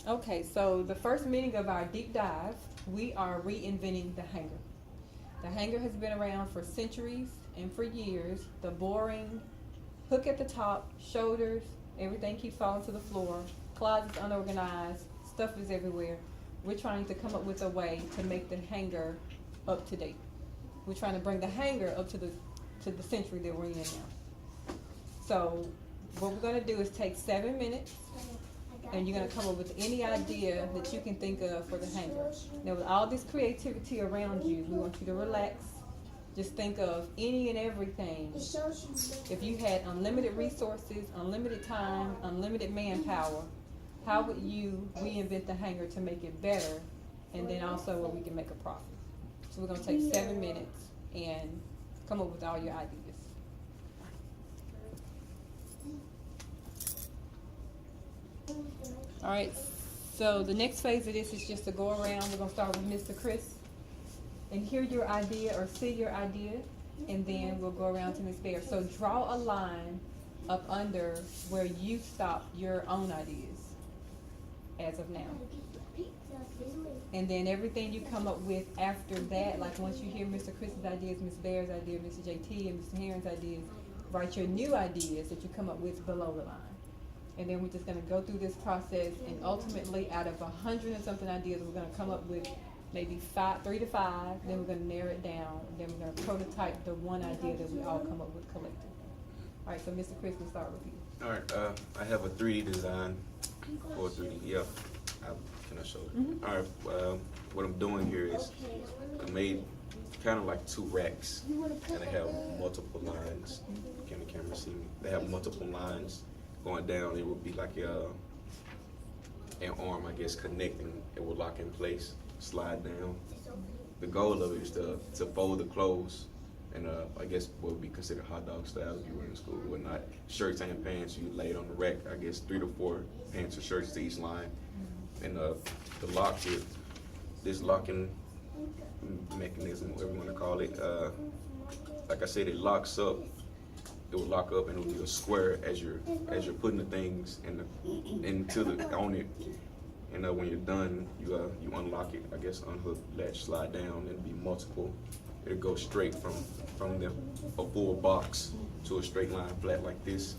Okay, so the first meeting of our deep dive, we are reinventing the hanger. The hanger has been around for centuries and for years. The boring hook at the top, shoulders, everything keeps falling to the floor, closets unorganized, stuff is everywhere. We're trying to come up with a way to make the hanger up to date. We're trying to bring the hanger up to the century that we're in now. So what we're gonna do is take 7 minutes and you're gonna come up with any idea that you can think of for the hanger. Now with all this creativity around you, we want you to relax. Just think of any and everything. If you had unlimited resources, unlimited time, unlimited manpower, how would you reinvent the hanger to make it better and then also where we can make a profit? So we're gonna take 7 minutes and come up with all your ideas. All right, so the next phase of this is just to go around. We're gonna start with Mr. Chris and hear your idea or see your idea, and then we'll go around to Ms. Bear. So draw a line up under where you stop your own ideas as of now. And then everything you come up with after that, like once you hear Mr. Chris's ideas, Ms. Bear's idea, Mr. JT, and Mr. Heron's ideas, write your new ideas that you come up with below the line. And then we're just gonna go through this process, and ultimately out of 100 and something ideas, we're gonna come up with maybe 3 to 5, then we're gonna narrow it down, then we're gonna prototype the one idea that we all come up with collectively. All right, so Mr. Chris, we'll start with you. All right, I have a 3D design for 3D. Yeah, can I show it? Mm-hmm. All right, what I'm doing here is I made kind of like 2 racks, and they have multiple lines. Can the camera see me? They have multiple lines going down. It would be like an arm, I guess, connecting. It would lock in place, slide down. The goal of it is to fold the clothes, and I guess what would be considered hot dog style if you were in school, but not shirts and pants. You lay it on the rack, I guess 3 to 4 pants or shirts to each line. And the lock here, this locking mechanism, whatever you want to call it, like I said, it locks up. It will lock up and it will be a square as you're putting the things on it. And when you're done, you unlock it. I guess unhook, latch, slide down. It'll be multiple. It'll go straight from a full box to a straight line flat like this.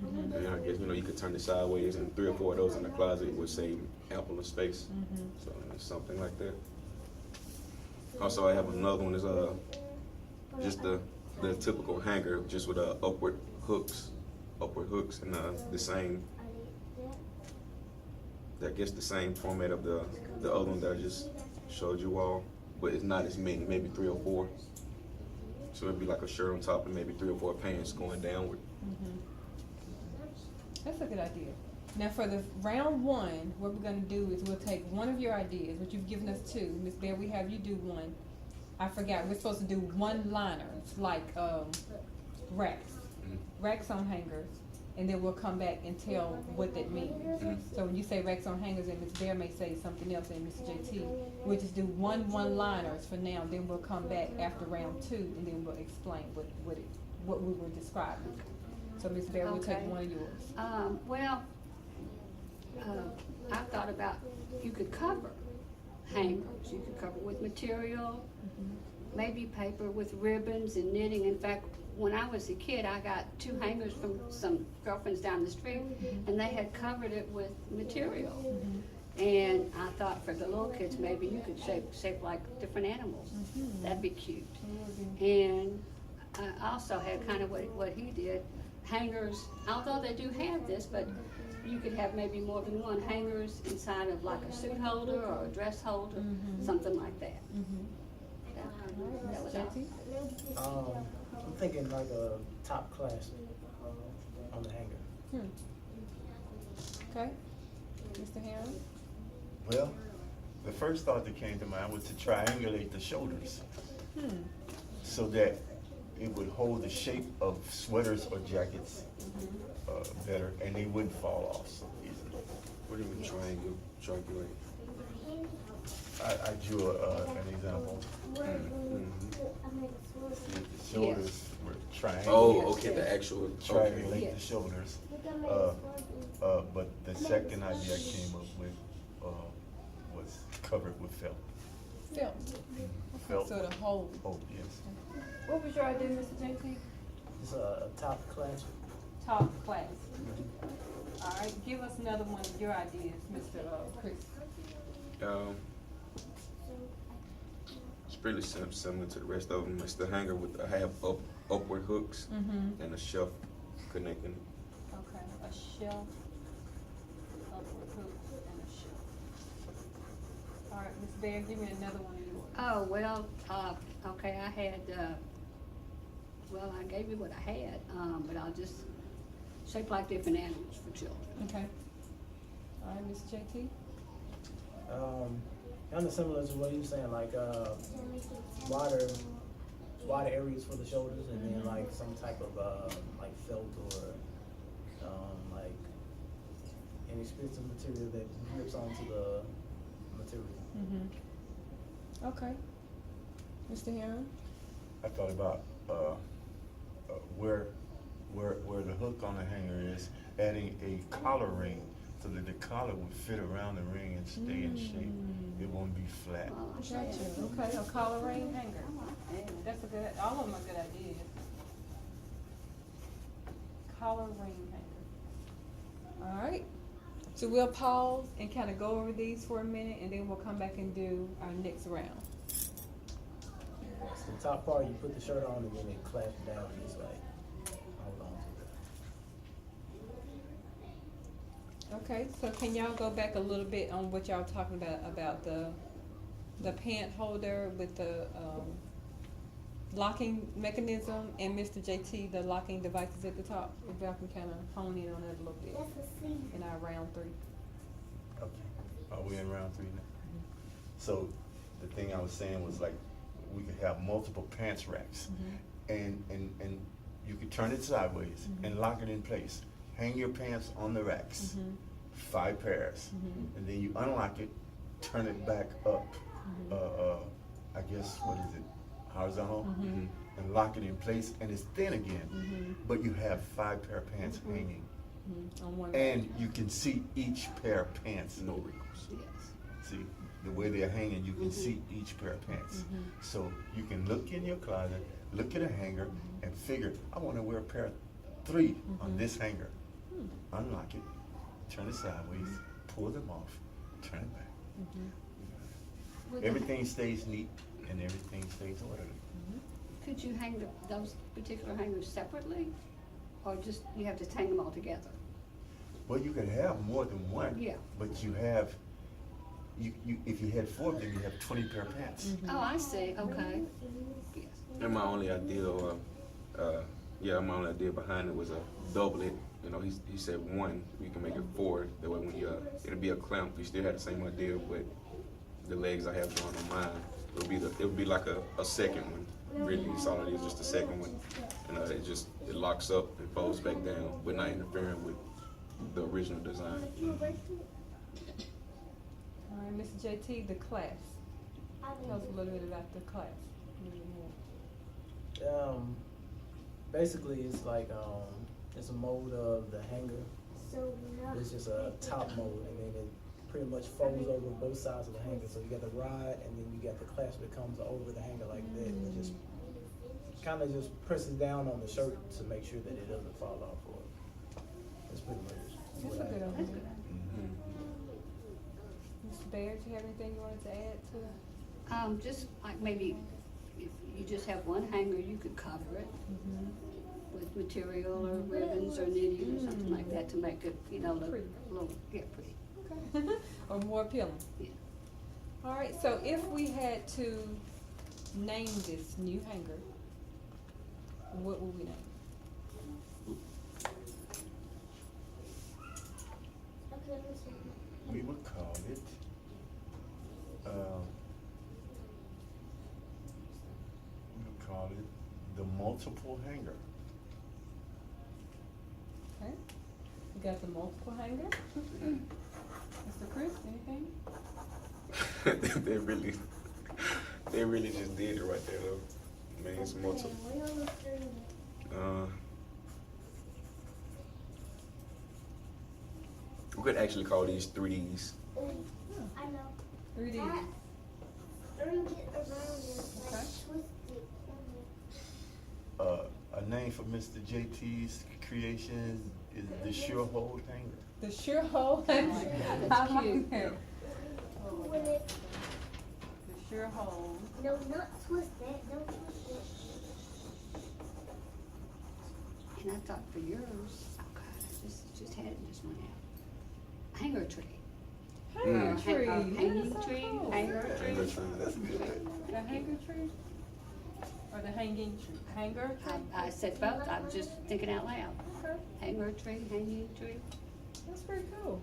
Mm-hmm. And I guess you could turn it sideways, and 3 or 4 of those in the closet would save ample of space. Mm-hmm. So it's something like that. Also, I have another one. Is just the typical hanger, just with upward hooks, and the same. I guess the same format of the other one that I just showed you all, but it's not as many, maybe 3 or 4. So it'd be like a shirt on top and maybe 3 or 4 pants going downward. Mm-hmm. That's a good idea. Now for the round 1, what we're gonna do is we'll take one of your ideas, which you've given us 2. Ms. Bear, we have you do one. I forgot, we're supposed to do one-liners, like racks. Mm-hmm. Racks on hangers, and then we'll come back and tell what that means. Mm-hmm. So when you say racks on hangers, and Ms. Bear may say something else, and Mr. JT, we'll just do one-liners for now, then we'll come back after round 2, and then we'll explain what we were describing. So Ms. Bear, we'll take one of yours. I thought about, you could cover hangers. You could cover with material, maybe paper with ribbons and knitting. In fact, when I was a kid, I got 2 hangers from some girlfriends down the street, and they had covered it with material. And I thought for the little kids, maybe you could shape like different animals. That'd be cute. And I also had kind of what he did, hangers, although they do have this, but you could have maybe more than one hangers inside of like a suit holder or a dress holder, something like that. That was all. I'm thinking like a top class on the hanger. Okay, Mr. Heron? Well, the first thought that came to mind was to triangulate the shoulders so that it would hold the shape of sweaters or jackets better, and they wouldn't fall off so easily. What do you mean triangulate? I drew an example. The shoulders were triangular. Oh, okay, the actual. Triangulate Okay. the shoulders, but the second idea I came up with, was covered with felt. Felt. Felt. So the whole. Oh, yes. What was your idea, Mr. JT? It's a top class. Top class. All right, give us another one of your ideas, Mr. Chris. It's pretty similar to the rest of them. It's the hanger with have upward hooks Mm-hmm. and a shelf connecting. Okay, a shelf, upward hook, and a shelf. All right, Ms. Bear, give me another one of yours. Oh, well, okay, I had, well, I gave you what I had, but I'll just shape like different animals for children. Okay. All right, Mr. JT? Kind of similar to what you were saying, like wider areas for the shoulders, and then like some type of like felt or like any expensive material that grips onto the material. Mm-hmm. Okay. Mr. Heron? I thought about, where the hook on the hanger is, adding a collar ring so that the collar would fit around the ring and stay in shape. It won't be flat. Well, I Gotcha. said- Okay, a collar ring hanger. Yeah. That's a good, all of them are good ideas. Collar ring hanger. All right. So we'll pause and kind of go over these for a minute, and then we'll come back and do our next round. So the top part, you put the shirt on, and then it clasps down, and it's like hold on to it. Okay, so can y'all go back a little bit on what y'all talking about the pant holder with the locking mechanism, and Mr. JT, the locking devices at the top? If y'all can kind of hone in on that a little bit in our round 3. Okay. Are we in round 3 now? So the thing I was saying was like, we could have multiple pants racks, and you could turn it sideways and lock it in place. Hang your pants on the racks, 5 pairs, and then you unlock it, turn it back up. I guess, what is it, horizontal, and lock it in place, and it's thin again. But you have 5 pair of pants hanging, On one and you can see each pair of pants. No wrinkles. Yes. See, the way they're hanging, you can see each pair of pants. So you can look in your closet, look at a hanger, and figure, I want to wear a pair of 3 on this hanger. Unlock it, turn it sideways, pull them off, turn it back. With the- Everything stays neat and everything stays orderly. Could you hang those particular hangers separately, or just, you have to hang them all together? Well, you could have more than one. Yeah. But you have, if you had 4 of them, you have 20 pair of pants. Oh, I see, okay. Yes. And my only idea, my only idea behind it was a double it. You know, he said 1, we can make it 4. That way, when it'll be a clamp. We still had the same idea, but the legs I have drawn on mine, it would be like a second one. Really, it's all it is, just a second one, and it locks up and folds back down, but not interfering with the original design. All right, Mr. JT, the class. Tell us a little bit about the class. A little more. Basically, it's like it's a mold of the hanger. It's just a top mold, and then it pretty much folds over both sides of the hanger. So you got the rod, and then you got the clasp that comes over the hanger like that, and it just kind of just presses down on the shirt to make sure that it doesn't fall off. Or that's pretty much That's what a I good have. idea. Mr. Baird, do you have anything you wanted to add to it? Just like maybe if you just have one hanger, you could cover it with material or ribbons or knitting or something like that to make it, look Pretty. a little, pretty. Okay. Or more appealing? Yeah. All right, so if we had to name this new hanger, what would we name We would call it, the multiple hanger. Okay. We got the multiple hanger. Mr. Chris, anything? they really just did it right there, though. I mean, it's multiple. We could actually call these 3Ds. I know. 3D. Bring it around and Okay. twist it. A name for Mr. JT's creation is the Sure Hold Hanger. The sure hole hanger. That's I like cute. that. With it. The sure hole. No, not twist it. Don't twist it. And I thought for yours, oh God, I just had it just went out. Hanger tree. Hanger Mm. tree. Hanging That is so tree, cool. hanger tree. Hanger tree, that's good. The hanger tree? Or the hanging tree? Hanger tree? I said both, I'm just thinking out loud. Okay, Hanger tree, hanging tree. that's pretty cool.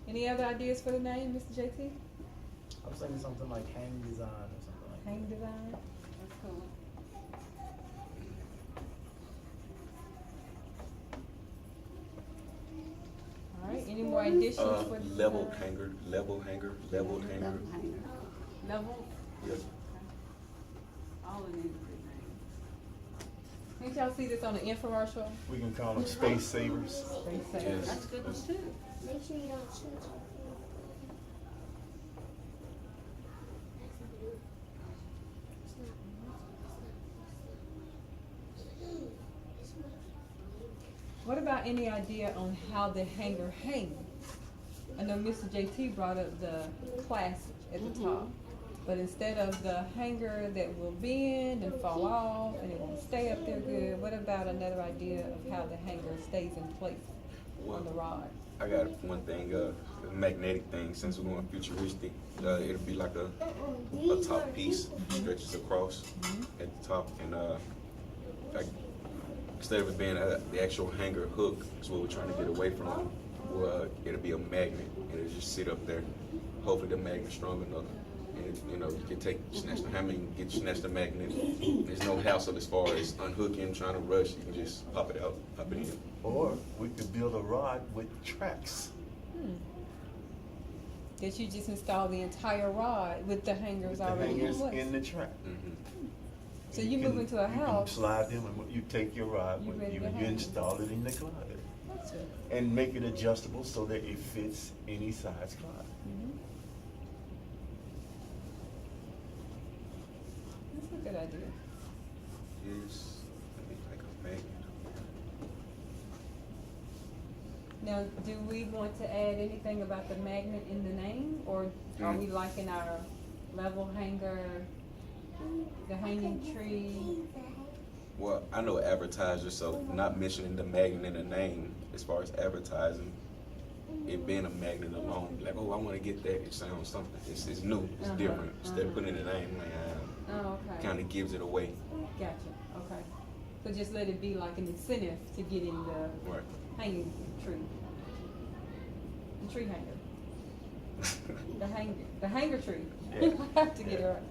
Any other ideas for the name, Mr. JT? I was thinking something like hang design or something like that. Hang design? That's cool. All right, any more additions for the Level design? hanger, level hanger, leveled hanger. Double hanger. Level? Yes. All of these are good names. Didn't y'all see this on the infomercial? We can call them space savers. They say. Yes. That's a good one too. Make sure you don't shoot your What about any idea on how the hanger hangs? I know Mr. JT brought up the clasp at the top, but instead of the hanger that will bend and fall off and it won't stay up there good, what about another idea of how the hanger stays in place on the rod? I got one thing, a magnetic thing, since we're going futuristic. It'll be like a top piece, stretches across at the top, and like, instead of it being the actual hanger hook, is what we're trying to get away from. Well, it'll be a magnet, and it'll just sit up there. Hopefully, the magnet's strong enough, and you know you can snatch the hammer, you can snatch the magnet. There's no hassle as far as unhooking, trying to rush. You can just pop it out, pop it in. Or we could build a rod with tracks. That you just install the entire rod with the hangers The already in hangers place. in the track. So you move into a You can house. slide them, and you take your rod, You with ready you to and you hang. install it in the closet. That's it. And make it adjustable so that it fits any size closet. That's a good idea. Is like a magnet. Now, do we want to add anything about the magnet in the name, or are we liking our level hanger, the hanging tree? Well, I know advertisers, so not mentioning the magnet in the name as far as advertising, it being a magnet alone, like, oh, I want to get that. It sounds something. It's new. It's different. Instead of putting it in the name, like, Oh, okay. kind of gives it away. Gotcha. Okay. So just let it be like an incentive to get in the Right. hanging tree. The tree hanger. The hanger tree. Yeah. I have to get it right.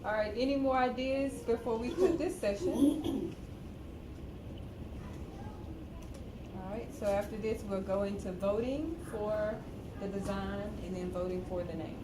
All right, any more ideas before we put this session? All right, so after this, we'll go into voting for the design and then voting for the name.